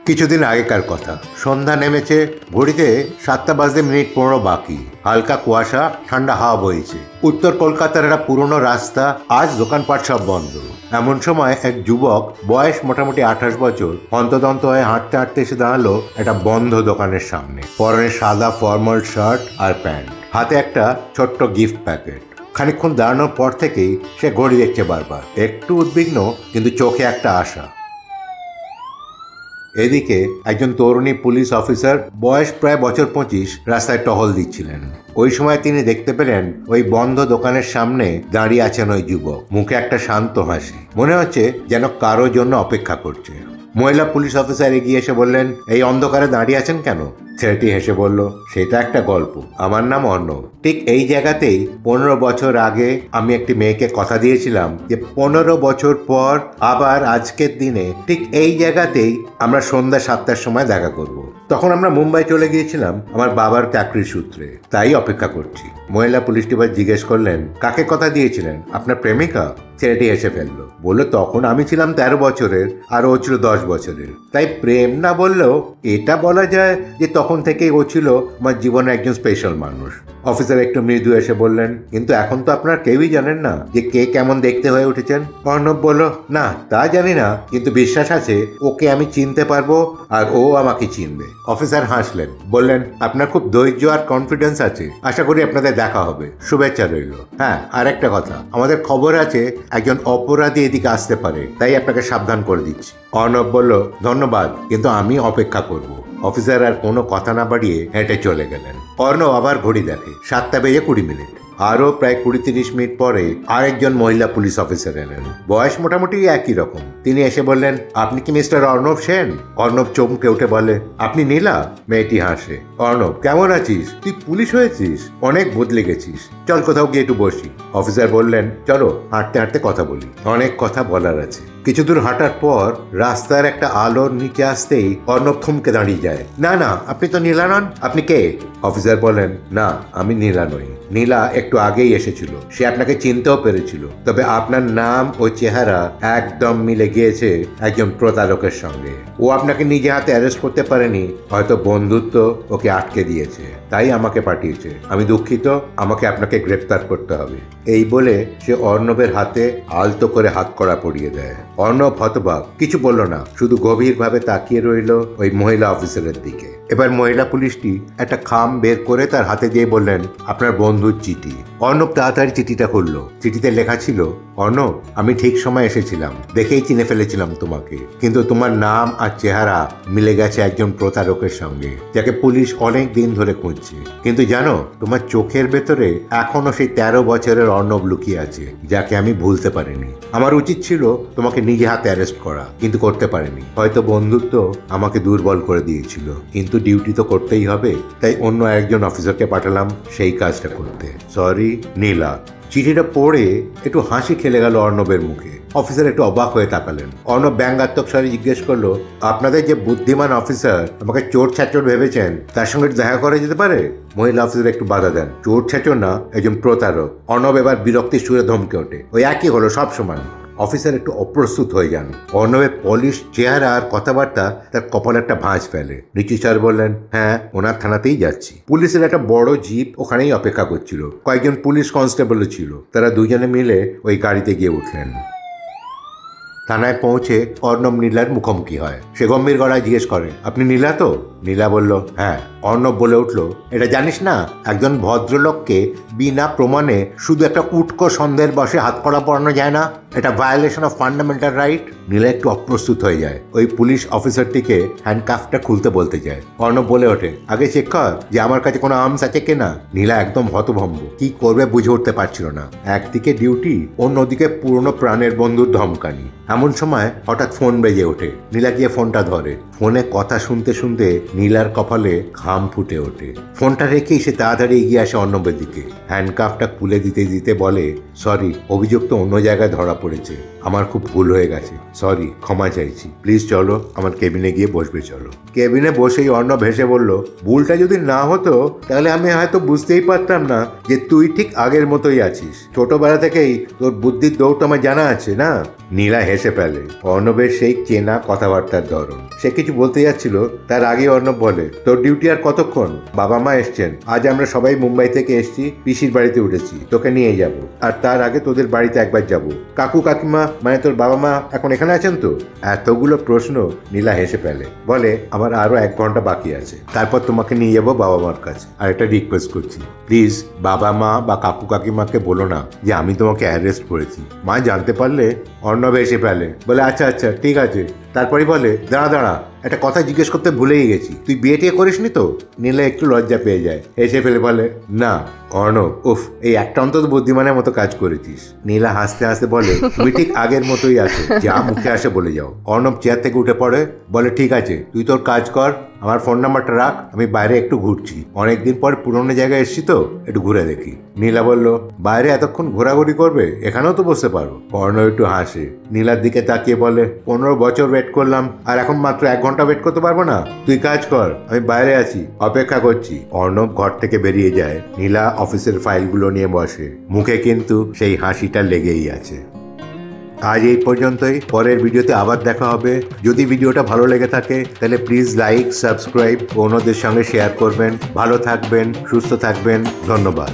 কিছুদিন আগেকার কথা। সন্ধ্যা নেমেছে, ঘড়িতে 7:15 বাকি। হালকা কুয়াশা, ঠান্ডা হাওয়া বইছে। উত্তর কলকাতার একটা পুরনো রাস্তা, আজ দোকানপাট সব বন্ধ। এমন সময় এক যুবক, বয়স মোটামুটি 28 বছর, হন্তদন্ত হয়ে হাঁটতে হাঁটতে এসে দাঁড়ালো একটা বন্ধ দোকানের সামনে। পরনে সাদা ফর্মাল শার্ট আর প্যান্ট, হাতে একটা ছোট্ট গিফট প্যাকেট। খানিকক্ষণ দাঁড়ানোর পর থেকেই সে ঘড়ি দেখছে বারবার, একটু উদ্বিগ্ন, কিন্তু চোখে একটা আশা। এদিকে একজন তরুণী পুলিশ অফিসার, বয়স প্রায় বছর 25, রাস্তায় টহল দিচ্ছিলেন। ওই সময় তিনি দেখতে পেলেন ওই বন্ধ দোকানের সামনে দাঁড়িয়ে আছেন ওই যুবক, মুখে একটা শান্ত হাসি। মনে হচ্ছে যেন কারোর জন্য অপেক্ষা করছে। মহিলা পুলিশ অফিসার এগিয়ে এসে বললেন, এই অন্ধকারে দাঁড়িয়ে আছেন কেন? ছেলেটি হেসে বলল, সেটা একটা গল্প। আমার নাম অর্ণব। ঠিক এই জায়গাতেই 15 বছর আগে আমি একটি মেয়েকে কথা দিয়েছিলাম যে 15 বছর পর আবার আজকের দিনে ঠিক এই জায়গাতেই আমরা সন্ধ্যা 7টার সময় দেখা করব। তখন আমরা মুম্বাই চলে গিয়েছিলাম আমার বাবার চাকরির সূত্রে, তাই অপেক্ষা করছি। মহিলা পুলিশটি এবার জিজ্ঞেস করলেন, কাকে কথা দিয়েছিলেন? আপনার প্রেমিকা? ছেলেটি এসে ফেললো, বললো, তখন আমি ছিলাম 13 বছরের আর ও ছিল 10 বছরের। তাই প্রেম না বললেও এটা বলা যায় যে তখন থেকেই ও ছিল আমার জীবনে একজন স্পেশাল মানুষ। অফিসার একটু মৃদু এসে বললেন, কিন্তু এখন তো আপনারা কেউই জানেন না যে কে কেমন দেখতে হয়ে উঠেছেন। অর্ণব বলল, না তা জানি না, কিন্তু বিশ্বাস আছে ওকে আমি চিনতে পারবো আর ও আমাকে চিনবে। অফিসার হাসলেন, বললেন, আপনার খুব ধৈর্য আর কনফিডেন্স আছে। আশা করি আপনাদের দেখা হবে। শুভেচ্ছা রইল। হ্যাঁ, আর একটা কথা, আমাদের খবর আছে একজন অপরাধী এদিকে আসতে পারে, তাই আপনাকে সাবধান করে দিচ্ছি। অর্ণব বলল, ধন্যবাদ, কিন্তু আমি অপেক্ষা করব। অফিসার আর কোনো কথা না বাড়িয়ে হেঁটে চলে গেলেন। অর্ণব আবার ঘড়ি দেখে, 7:20। আরও প্রায় 20-30 মিনিট পরে আরেকজন মহিলা পুলিশ অফিসার এলেন। বয়স মোটামুটি একই রকম। তিনি এসে বললেন, আপনি কি মিস্টার অর্ণব সেন? অর্ণব চমকে উঠে বলে, আপনি নীলা? মেয়েটি হাসে। অর্ণব, কেমন আছিস? তুই পুলিশ হয়েছিস? অনেক বদলে গেছিস। চল কোথাও গিয়ে একটু বসি। অফিসার বললেন, চলো হাঁটতে হাঁটতে কথা বলি, অনেক কথা বলার আছে। কিছু দূর হাঁটার পর রাস্তার একটা আলোর নিচে আসতেই অর্ণব থমকে দাঁড়িয়ে যায়। না না, আপনি তো নীলা নন। আপনি কে? অফিসার বলেন, না, আমি নীলা নই। নীলা একটু আগেই এসেছিল, সে আপনাকে চিনতেও পেরেছিল, তবে আপনার নাম ও চেহারা একদম মিলে গিয়েছে একজন প্রতারকের সঙ্গে। ও আপনাকে নিজে হাতে অ্যারেস্ট করতে পারেনি, হয়তো বন্ধুত্ব ওকে আটকে দিয়েছে, তাই আমাকে পাঠিয়েছে। আমি দুঃখিত, আমাকে আপনাকে গ্রেপ্তার করতে হবে। এই বলে সে অর্ণবের হাতে আলতো করে হাত কড়া পরিয়ে দেয়। অর্ণব হতবাক, কিছু বলল না, শুধু গভীরভাবে তাকিয়ে রইল ওই মহিলা অফিসারের দিকে। এবার মহিলা পুলিশটি একটা খাম বের করে তার হাতে দিয়ে বললেন, আপনার বন্ধুর চিঠি। অর্ণব তাড়াতাড়ি চিঠিটা খুলল। চিঠিতে লেখা ছিল, অর্ণব, আমি ঠিক সময় এসেছিলাম, দেখেই চিনে ফেলেছিলাম তোমাকে, কিন্তু তোমার নাম আর চেহারা মিলে গেছে একজন প্রতারকের সঙ্গে, যাকে পুলিশ অনেক দিন ধরে খুঁজছে। কিন্তু জানো, তোমার চোখের ভেতরে এখনো সেই 13 বছরের অর্ণব লুকিয়ে আছে, যাকে আমি ভুলতে পারিনি। আমার উচিত ছিল তোমাকে নিজে হাতে অ্যারেস্ট করা, কিন্তু করতে পারিনি। হয়তো বন্ধুত্ব আমাকে দুর্বল করে দিয়েছিল, কিন্তু ডিউটি তো করতেই হবে, তাই অন্য একজন অফিসারকে পাঠালাম সেই কাজটা করতে। সরি, নীলা। চিঠিটা পড়ে একটু হাসি খেলে গেল অর্ণবের মুখে। অফিসার একটু অবাক হয়ে তাকালেন। অর্ণব ব্যঙ্গাত্মক স্বরে জিজ্ঞেস করলো, আপনাদের যে বুদ্ধিমান অফিসার আমাকে চোর ছাচর ভেবেছেন, তার সঙ্গে দেখা করা যেতে পারে? মহিলা অফিসার একটু বাধা দেন, চোর ছাচর না, একজন প্রতারক। অর্ণব এবার বিরক্তির সুরে ধমকে ওঠে, ওই একই হলো, সব সমান। অফিসার একটু অপ্রস্তুত হয়ে যান। অর্ণবের পলিশ চেহারা আর কথাবার্তা তার কপালে একটা ভাঁজ ফেলে। নিচু স্যার বললেন, হ্যাঁ, ওনার থানাতেই যাচ্ছি। পুলিশের একটা বড় জিপ ওখানেই অপেক্ষা করছিল। কয়েকজন পুলিশ কনস্টেবলও ছিল। তারা দুজনে মিলে ওই গাড়িতে গিয়ে উঠলেন। থানায় পৌঁছে অর্ণব নীলার মুখোমুখি হয়। সে গম্ভীর গলায় জিজ্ঞেস করে, আপনি নীলা তো? নীলা বলল, হ্যাঁ। অর্ণব বলে উঠল, এটা জানিস না, একজন ভদ্রলোককে বিনা প্রমাণে শুধু একটা উটকো সন্দেহের বসে হাতকড়া পরানো যায় না। এটা ভায়োলেশন অফ ফান্ডামেন্টাল রাইট। নীলা একটু অপ্রস্তুত হয়ে যায়। ওই পুলিশ অফিসারটিকে হ্যান্ডকাফটা খুলতে বলতে যায়। অর্ণব বলে ওঠে, আগে চেক কর যে আমার কাছে কোনো আর্মস আছে কিনা। নীলা একদম হতভম্ব, কি করবে বুঝে উঠতে পারছিল না। একদিকে ডিউটি, অন্যদিকে পুরনো প্রাণের বন্ধুর ধমকানি। এমন সময় হঠাৎ ফোন বেজে ওঠে। নীলা গিয়ে ফোনটা ধরে। ফোনে কথা শুনতে শুনতে নীলার কপালে ঘাম ফুটে ওঠে। ফোনটা রেখেই সে তাড়াতাড়ি এগিয়ে আসে অর্ণবের দিকে। হ্যান্ডকাফটা খুলে দিতে দিতে বলে, সরি, অভিযুক্ত অন্য জায়গায় ধরা পড়েছে। আমার খুব ভুল হয়ে গেছে, সরি, ক্ষমা চাইছি। প্লিজ চলো, আমার কেবিনে গিয়ে বসবে চলো। কেবিনে বসেই অর্ণব হেসে বলল, ভুলটা যদি না হতো তাহলে আমি হয়তো বুঝতেই পারতাম না যে তুই ঠিক আগের মতোই আছিস। ছোটবেলা থেকেই তোর বুদ্ধির দৌড় আমার জানা আছে না। নীলা হেসে ফেলে। অর্ণবের সেই চেনা কথাবার্তার ধরন। সে কিছু বলতে যাচ্ছিল, তার আগে অর্ণব বলে, তোর ডিউটি আর কতক্ষণ? বাবা মা এসছেন, আজ আমরা সবাই মুম্বাই থেকে এসছি, পিসির বাড়িতে উঠেছি, তোকে নিয়ে যাব। আর তার আগে তোদের বাড়িতে একবার যাব। কাকু কাকিমা মানে তোর বাবা মা এখন এখানে আছেন তো? এতগুলো প্রশ্ন নীলা হেসে ফেলে, বলে, আমার আরো 1 ঘন্টা বাকি আছে, তারপর তোমাকে নিয়ে যাবো বাবা মার কাছে। আর একটা রিকোয়েস্ট করছি, প্লিজ বাবা মা বা কাকু কাকিমাকে বলো না যে আমি তোমাকে অ্যারেস্ট করেছি। মা জানতে পারলে। অর্ণব এসে ফেলে, বলে, আচ্ছা আচ্ছা ঠিক আছে। তারপরে বলে, দাঁড়া দাঁড়া, একটা কথা জিজ্ঞেস করতে ভুলেই গেছি, তুই বিয়ে টিয়ে করিসনি তো? নীলা একটু লজ্জা পেয়ে যায়, এসে ফেলে বলে, না। অর্ণব, উফ, এই একটা অন্তত বুদ্ধিমানের মতো কাজ করেছিস। নীলা হাসতে হাসতে বলে, তুমি ঠিক আগের মতোই আছো, যা মুখে আসে বলে যাও। অর্ণব চেয়ার থেকে উঠে পড়ে, বলে, ঠিক আছে, তুই তোর কাজ কর, আমার ফোন নাম্বারটা রাখ, আমি বাইরে একটু ঘুরছি, অনেকদিন পর পুরোনো জায়গায় এসছি তো, একটু ঘুরে দেখি। নীলা বলল, বাইরে এতক্ষণ ঘোরাঘুরি করবে? এখানেও তো বসতে পারো। অর্ণব একটু হাসে, নীলার দিকে তাকিয়ে বলে, 15 বছর ওয়েট করলাম, আর এখন মাত্র 1 ঘন্টা ওয়েট করতে পারবো না? তুই কাজ কর, আমি বাইরে আছি, অপেক্ষা করছি। অর্ণব ঘর থেকে বেরিয়ে যায়। নীলা অফিসের ফাইলগুলো নিয়ে বসে, মুখে কিন্তু সেই হাসিটা লেগেই আছে। আজ এই পর্যন্তই। পরের ভিডিওতে আবার দেখা হবে। যদি ভিডিওটা ভালো লেগে থাকে তাহলে প্লিজ লাইক, সাবস্ক্রাইব, অন্যদের সঙ্গে শেয়ার করবেন। ভালো থাকবেন, সুস্থ থাকবেন। ধন্যবাদ।